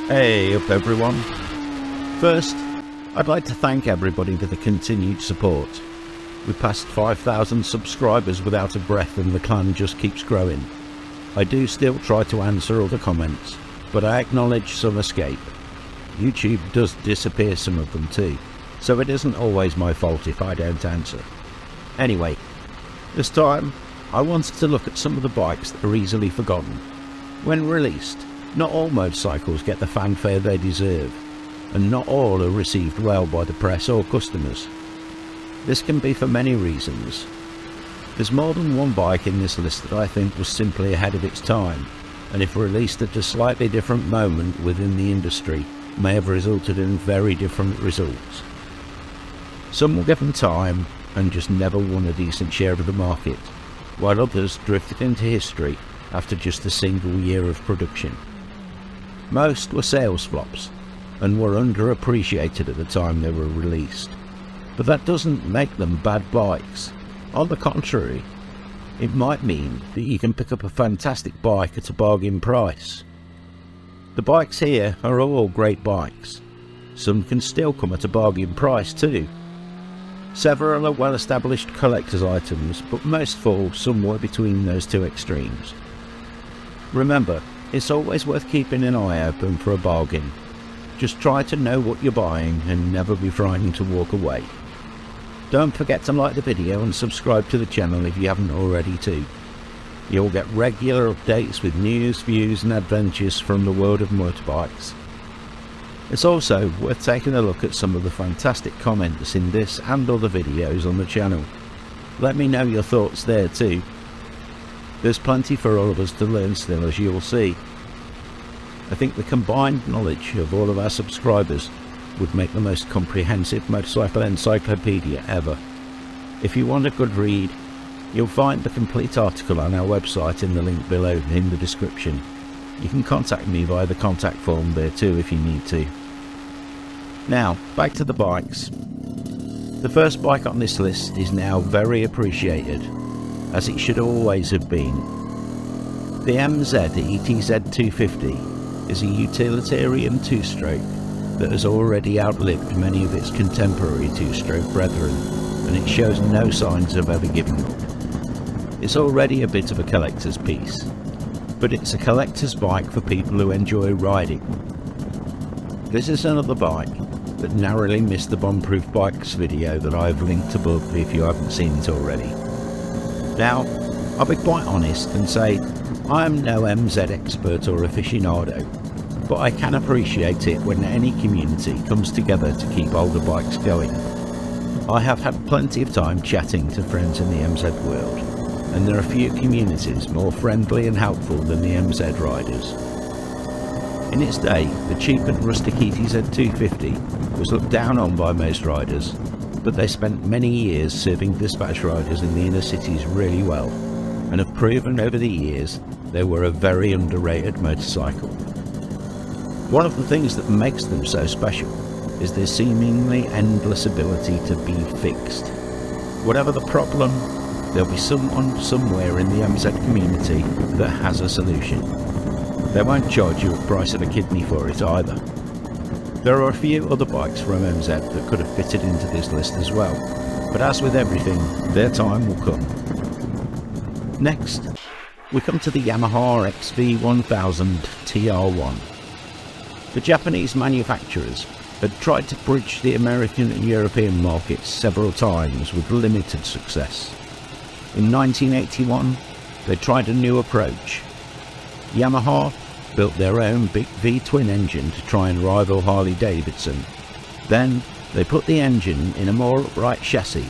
Hey up everyone. First, I'd like to thank everybody for the continued support. We passed 5,000 subscribers without a breath and the clan just keeps growing. I do still try to answer all the comments, but I acknowledge some escape. YouTube does disappear some of them too, so it isn't always my fault if I don't answer. Anyway, this time I wanted to look at some of the bikes that are easily forgotten. When released, not all motorcycles get the fanfare they deserve, and not all are received well by the press or customers. This can be for many reasons. There's more than one bike in this list that I think was simply ahead of its time, and if released at a slightly different moment within the industry, may have resulted in very different results. Some were given time and just never won a decent share of the market, while others drifted into history after just a single year of production. Most were sales flops and were underappreciated at the time they were released, but that doesn't make them bad bikes. On the contrary, it might mean that you can pick up a fantastic bike at a bargain price. The bikes here are all great bikes. Some can still come at a bargain price too. Several are well established collector's items, but most fall somewhere between those two extremes. Remember, it's always worth keeping an eye open for a bargain. Just try to know what you're buying and never be frightened to walk away. Don't forget to like the video and subscribe to the channel if you haven't already too. You'll get regular updates with news, views and adventures from the world of motorbikes. It's also worth taking a look at some of the fantastic comments in this and other videos on the channel. Let me know your thoughts there too. There's plenty for all of us to learn still, as you'll see. I think the combined knowledge of all of our subscribers would make the most comprehensive motorcycle encyclopedia ever. If you want a good read, you'll find the complete article on our website in the link below in the description. You can contact me via the contact form there too if you need to. Now, back to the bikes. The first bike on this list is now very appreciated, as it should always have been. The MZ ETZ 250 is a utilitarian two-stroke that has already outlived many of its contemporary two-stroke brethren, and it shows no signs of ever giving up. It's already a bit of a collector's piece, but it's a collector's bike for people who enjoy riding. This is another bike that narrowly missed the Bomb-Proof Bikes video that I've linked above if you haven't seen it already. Now, I'll be quite honest and say I am no MZ expert or aficionado, but I can appreciate it when any community comes together to keep older bikes going. I have had plenty of time chatting to friends in the MZ world, and there are few communities more friendly and helpful than the MZ riders. In its day, the cheap and rustic ETZ 250 was looked down on by most riders, but they spent many years serving dispatch riders in the inner cities really well, and have proven over the years they were a very underrated motorcycle. One of the things that makes them so special is their seemingly endless ability to be fixed. Whatever the problem, there'll be someone somewhere in the MZ community that has a solution. They won't charge you the price of a kidney for it either. There are a few other bikes from MZ that could have fitted into this list as well, but as with everything, their time will come. Next, we come to the YAMAHA XV1000 TR1. The Japanese manufacturers had tried to bridge the American and European markets several times with limited success. In 1981, they tried a new approach. YAMAHA built their own big V-twin engine to try and rival Harley-Davidson. Then they put the engine in a more upright chassis,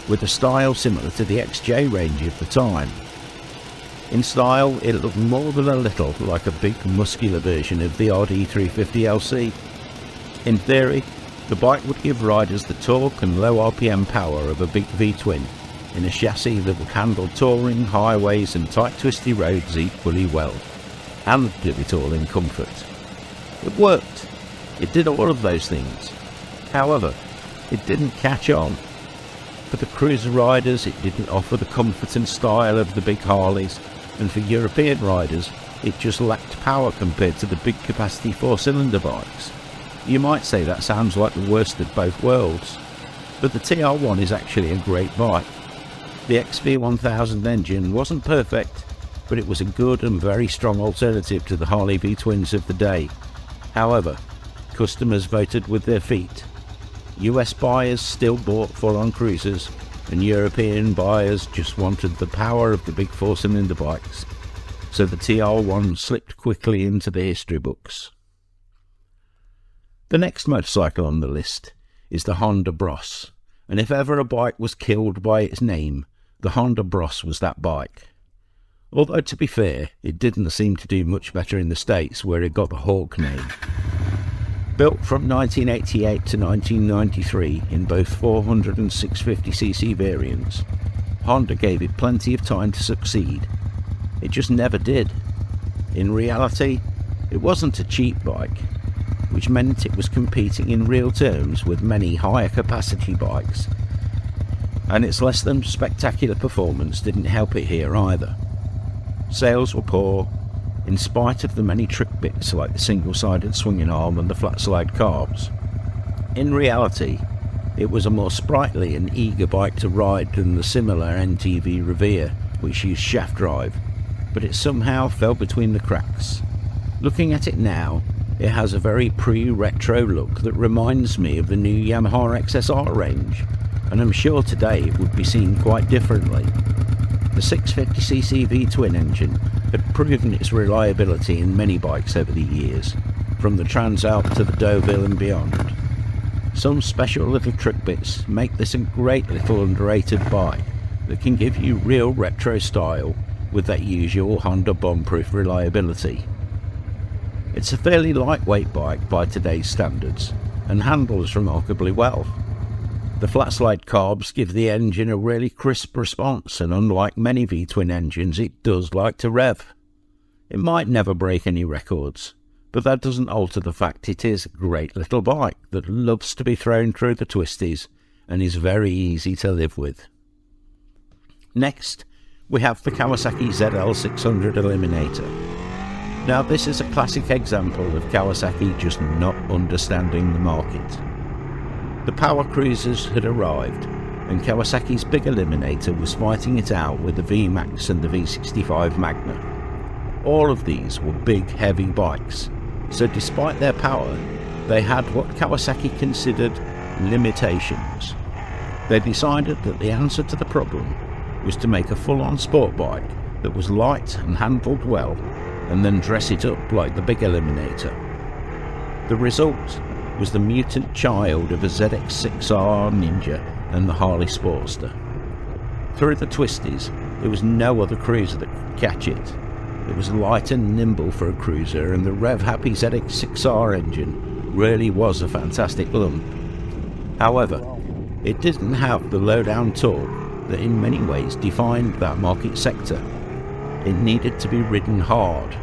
with a style similar to the XJ range of the time. In style, it looked more than a little like a big muscular version of the RD350LC. In theory, the bike would give riders the torque and low RPM power of a big V-twin, in a chassis that would handle touring, highways and tight twisty roads equally well, and do it all in comfort. It worked. It did all of those things. However, it didn't catch on. For the cruiser riders, it didn't offer the comfort and style of the big Harleys, and for European riders, it just lacked power compared to the big capacity 4-cylinder bikes. You might say that sounds like the worst of both worlds, but the TR1 is actually a great bike. The XV1000 engine wasn't perfect, but it was a good and very strong alternative to the Harley V-twins of the day. However, customers voted with their feet. US buyers still bought full-on cruisers, and European buyers just wanted the power of the big 4-cylinder bikes, so the TR1 slipped quickly into the history books. The next motorcycle on the list is the Honda Bros, and if ever a bike was killed by its name, the Honda Bros was that bike. Although, to be fair, it didn't seem to do much better in the States, where it got the Hawk name. Built from 1988 to 1993 in both 400 and 650cc variants, Honda gave it plenty of time to succeed. It just never did. In reality, it wasn't a cheap bike, which meant it was competing in real terms with many higher capacity bikes. And its less than spectacular performance didn't help it here either. Sales were poor, in spite of the many trick bits like the single-sided swinging arm and the flat-slide carbs. In reality, it was a more sprightly and eager bike to ride than the similar NTV Revere, which used shaft drive, but it somehow fell between the cracks. Looking at it now, it has a very pre-retro look that reminds me of the new Yamaha XSR range, and I'm sure today it would be seen quite differently. The 650cc V-twin engine had proven its reliability in many bikes over the years, from the Transalp to the Deauville and beyond. Some special little trick bits make this a great little underrated bike that can give you real retro style with that usual Honda bomb-proof reliability. It's a fairly lightweight bike by today's standards, and handles remarkably well. The flat-slide carbs give the engine a really crisp response, and unlike many V-twin engines, it does like to rev. It might never break any records, but that doesn't alter the fact it is a great little bike that loves to be thrown through the twisties and is very easy to live with. Next, we have the Kawasaki ZL600 Eliminator. Now, this is a classic example of Kawasaki just not understanding the market. The power cruisers had arrived, and Kawasaki's big Eliminator was fighting it out with the VMAX and the V65 Magna. All of these were big, heavy bikes, so despite their power, they had what Kawasaki considered limitations. They decided that the answer to the problem was to make a full-on sport bike that was light and handled well, and then dress it up like the big Eliminator. The result was the mutant child of a ZX6R Ninja and the Harley Sportster. Through the twisties, there was no other cruiser that could catch it. It was light and nimble for a cruiser, and the rev-happy ZX6R engine really was a fantastic lump. However, it didn't have the low-down torque that in many ways defined that market sector. It needed to be ridden hard.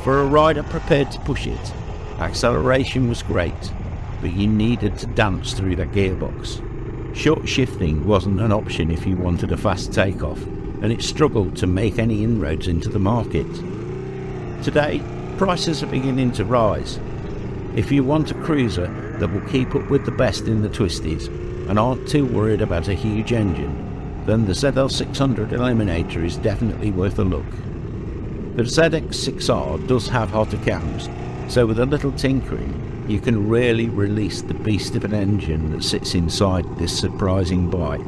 For a rider prepared to push it, acceleration was great, but you needed to dance through that gearbox. Short shifting wasn't an option if you wanted a fast takeoff, and it struggled to make any inroads into the market. Today, prices are beginning to rise. If you want a cruiser that will keep up with the best in the twisties and aren't too worried about a huge engine, then the ZL600 Eliminator is definitely worth a look. The ZX6R does have hotter cams, so with a little tinkering, you can really release the beast of an engine that sits inside this surprising bike.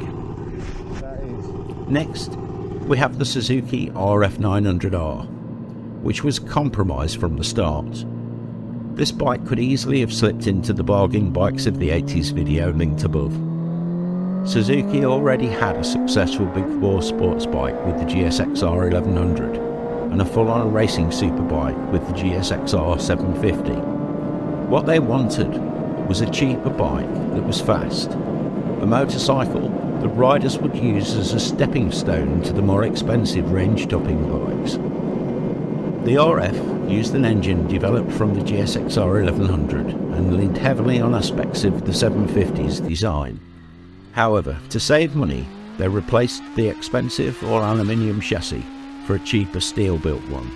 Next, we have the Suzuki RF900R, which was compromised from the start. This bike could easily have slipped into the bargain bikes of the 80s video linked above. Suzuki already had a successful big bore sports bike with the GSXR 1100, and a full-on racing superbike with the GSXR 750. What they wanted was a cheaper bike that was fast, a motorcycle that riders would use as a stepping stone to the more expensive range-topping bikes. The RF used an engine developed from the GSXR 1100 and leaned heavily on aspects of the 750's design. However, to save money, they replaced the expensive all-aluminium chassis for a cheaper steel-built one.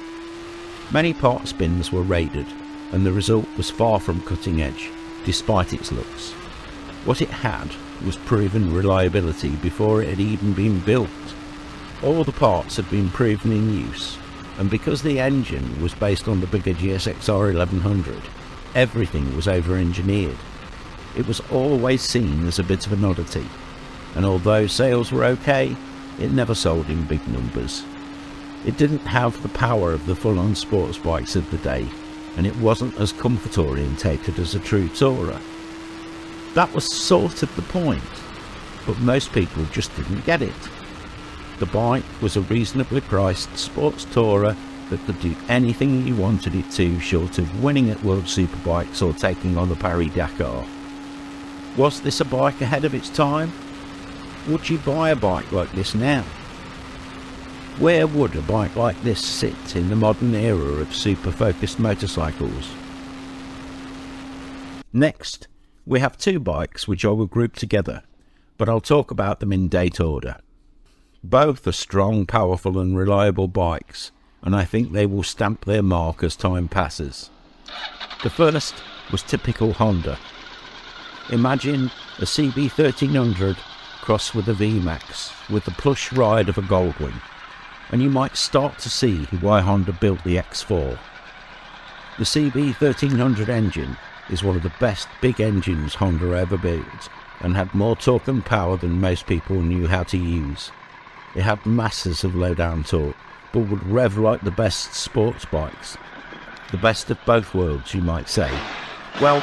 Many parts bins were raided, and the result was far from cutting edge, despite its looks. What it had was proven reliability before it had even been built. All the parts had been proven in use, and because the engine was based on the bigger GSX-R 1100, everything was over-engineered. It was always seen as a bit of an oddity, and although sales were okay, it never sold in big numbers. It didn't have the power of the full-on sports bikes of the day, and it wasn't as comfort-orientated as a true tourer. That was sort of the point, but most people just didn't get it. The bike was a reasonably priced sports tourer that could do anything you wanted it to, short of winning at World Superbikes or taking on the Paris-Dakar. Was this a bike ahead of its time? Would you buy a bike like this now? Where would a bike like this sit in the modern era of super-focused motorcycles? Next, we have two bikes which I will group together, but I'll talk about them in date order. Both are strong, powerful and reliable bikes, and I think they will stamp their mark as time passes. The first was typical Honda. Imagine a CB1300 crossed with a VMAX, with the plush ride of a Goldwing, and you might start to see why Honda built the X4. The CB1300 engine is one of the best big engines Honda ever built, and had more torque and power than most people knew how to use. It had masses of low-down torque, but would rev like the best sports bikes. The best of both worlds, you might say. Well,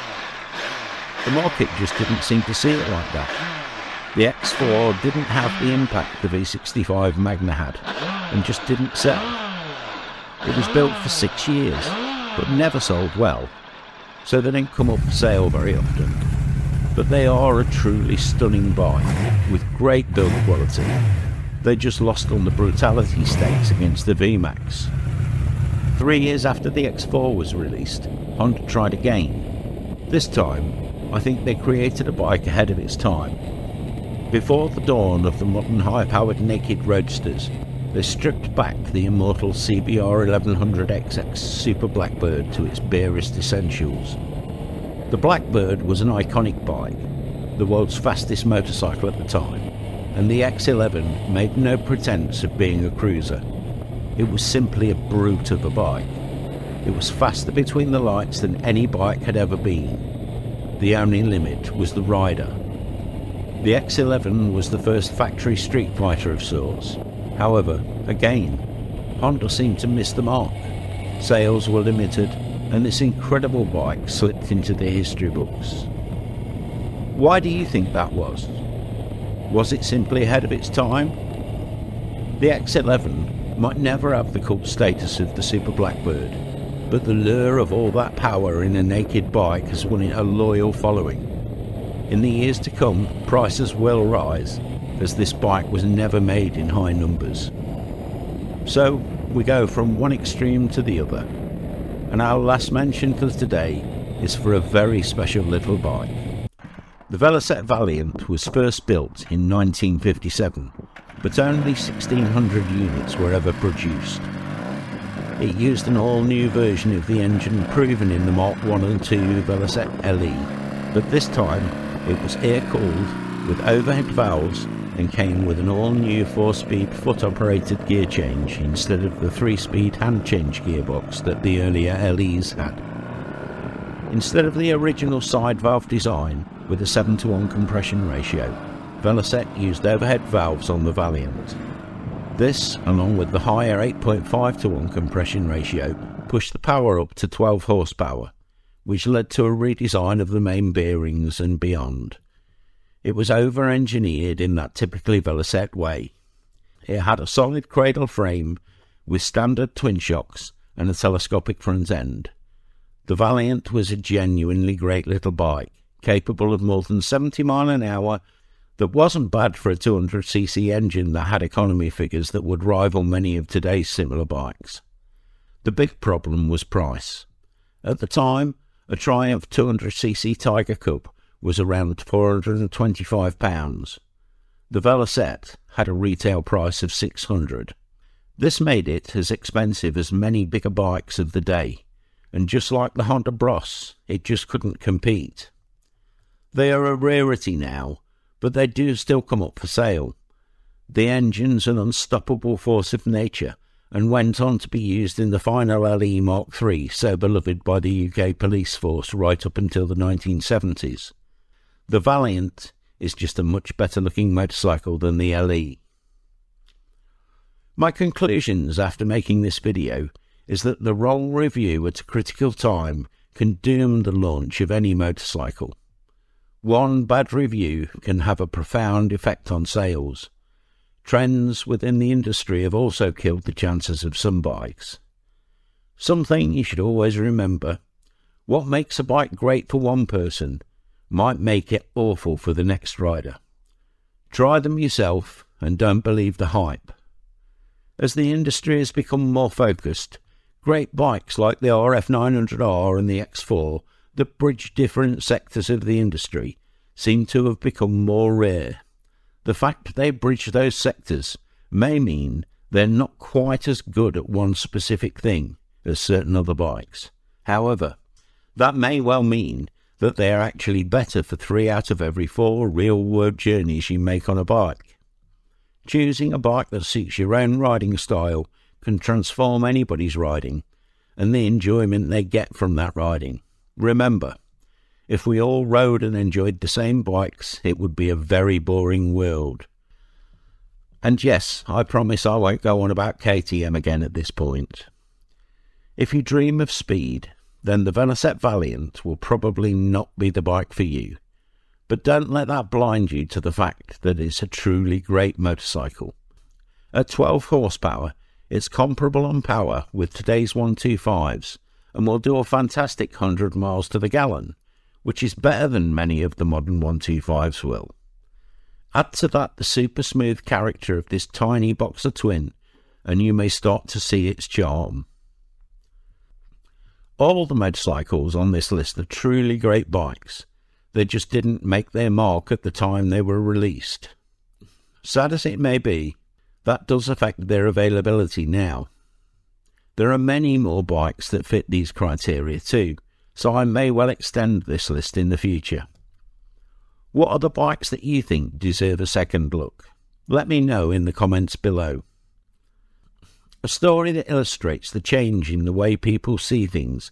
the market just didn't seem to see it like that. The X4 didn't have the impact the V65 Magna had, and just didn't sell. It was built for 6 years, but never sold well, so they didn't come up for sale very often. But they are a truly stunning bike, with great build quality. They just lost on the brutality stakes against the VMAX. 3 years after the X4 was released, Honda tried again. This time, I think they created a bike ahead of its time. Before the dawn of the modern high-powered naked roadsters, they stripped back the immortal CBR 1100XX Super Blackbird to its barest essentials. The Blackbird was an iconic bike, the world's fastest motorcycle at the time, and the X11 made no pretense of being a cruiser. It was simply a brute of a bike. It was faster between the lights than any bike had ever been. The only limit was the rider. The X11 was the first factory street fighter of sorts. However, again, Honda seemed to miss the mark. Sales were limited, and this incredible bike slipped into the history books. Why do you think that was? Was it simply ahead of its time? The X11 might never have the cult status of the Super Blackbird, but the lure of all that power in a naked bike has won it a loyal following. In the years to come, prices will rise, as this bike was never made in high numbers. So, we go from one extreme to the other, and our last mention for today is for a very special little bike. The VELOCETTE Valiant was first built in 1957, but only 1,600 units were ever produced. It used an all-new version of the engine proven in the Mark 1 and 2 VELOCETTE LE, but this time it was air-cooled with overhead valves and came with an all-new 4-speed foot-operated gear change instead of the 3-speed hand-change gearbox that the earlier LEs had. Instead of the original side valve design with a 7-to-1 compression ratio, VELOCETTE used overhead valves on the Valiant. This, along with the higher 8.5-to-1 compression ratio, pushed the power up to 12 horsepower, which led to a redesign of the main bearings and beyond. It was over-engineered in that typically VELOCETTE way. It had a solid cradle frame with standard twin shocks and a telescopic front end. The Valiant was a genuinely great little bike, capable of more than 70 miles an hour, that wasn't bad for a 200cc engine that had economy figures that would rival many of today's similar bikes. The big problem was price. At the time, a Triumph 200cc Tiger Cup was around £425. The VELOCETTE had a retail price of £600. This made it as expensive as many bigger bikes of the day, and just like the Honda Bros, it just couldn't compete. They are a rarity now, but they do still come up for sale. The engine's an unstoppable force of nature, and went on to be used in the final LE Mark III, so beloved by the UK police force right up until the 1970s. The Valiant is just a much better looking motorcycle than the LE. My conclusions after making this video is that the wrong review at a critical time can doom the launch of any motorcycle. One bad review can have a profound effect on sales. Trends within the industry have also killed the chances of some bikes. Something you should always remember: what makes a bike great for one person might make it awful for the next rider. Try them yourself and don't believe the hype. As the industry has become more focused, great bikes like the RF900R and the X4 that bridge different sectors of the industry seem to have become more rare. The fact they bridge those sectors may mean they're not quite as good at one specific thing as certain other bikes. However, that may well mean that they are actually better for 3 out of every 4 real-world journeys you make on a bike. Choosing a bike that suits your own riding style can transform anybody's riding and the enjoyment they get from that riding. Remember, if we all rode and enjoyed the same bikes, it would be a very boring world. And yes, I promise I won't go on about KTM again at this point. If you dream of speed, then the VELOCETTE Valiant will probably not be the bike for you. But don't let that blind you to the fact that it's a truly great motorcycle. At 12 horsepower, it's comparable on power with today's 125s, and will do a fantastic 100 miles to the gallon, which is better than many of the modern 125s will. Add to that the super smooth character of this tiny boxer twin, and you may start to see its charm. All the motorcycles on this list are truly great bikes. They just didn't make their mark at the time they were released. Sad as it may be, that does affect their availability now. There are many more bikes that fit these criteria too, so I may well extend this list in the future. What are the bikes that you think deserve a second look? Let me know in the comments below. A story that illustrates the change in the way people see things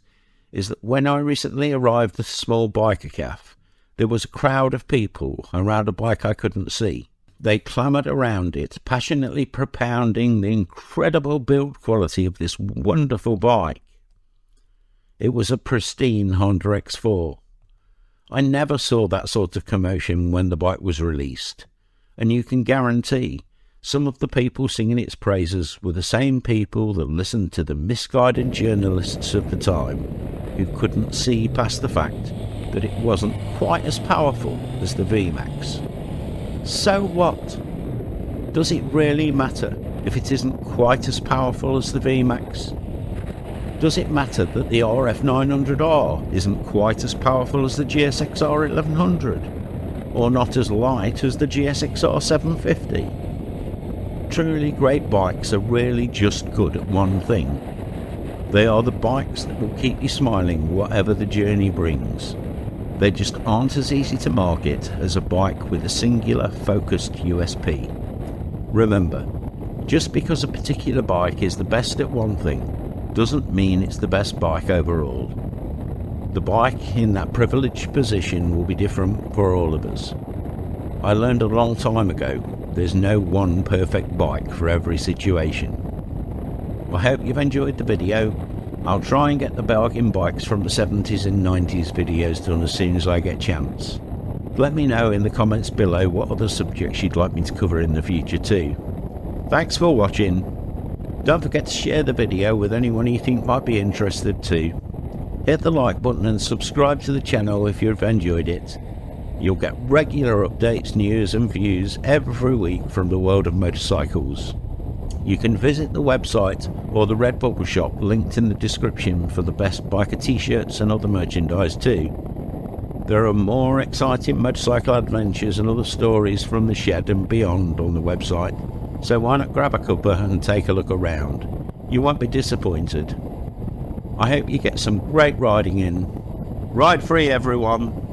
is that when I recently arrived at a small biker cafe, there was a crowd of people around a bike I couldn't see. They clamoured around it, passionately propounding the incredible build quality of this wonderful bike. It was a pristine Honda X4. I never saw that sort of commotion when the bike was released, and you can guarantee some of the people singing its praises were the same people that listened to the misguided journalists of the time, who couldn't see past the fact that it wasn't quite as powerful as the VMAX. So what? Does it really matter if it isn't quite as powerful as the VMAX? Does it matter that the RF900R isn't quite as powerful as the GSXR 1100, or not as light as the GSXR 750? Truly great bikes are really just good at one thing. They are the bikes that will keep you smiling whatever the journey brings. They just aren't as easy to market as a bike with a singular, focused USP. Remember, just because a particular bike is the best at one thing, doesn't mean it's the best bike overall. The bike in that privileged position will be different for all of us. I learned a long time ago, there's no one perfect bike for every situation. I hope you've enjoyed the video. I'll try and get the bargain bikes from the 70s and 90s videos done as soon as I get a chance. Let me know in the comments below what other subjects you'd like me to cover in the future too. Thanks for watching. Don't forget to share the video with anyone you think might be interested too. Hit the like button and subscribe to the channel if you've enjoyed it. You'll get regular updates, news and views every week from the world of motorcycles. You can visit the website or the Redbubble shop linked in the description for the best biker t-shirts and other merchandise too. There are more exciting motorcycle adventures and other stories from the shed and beyond on the website, so why not grab a cuppa and take a look around? You won't be disappointed. I hope you get some great riding in. Ride free, everyone!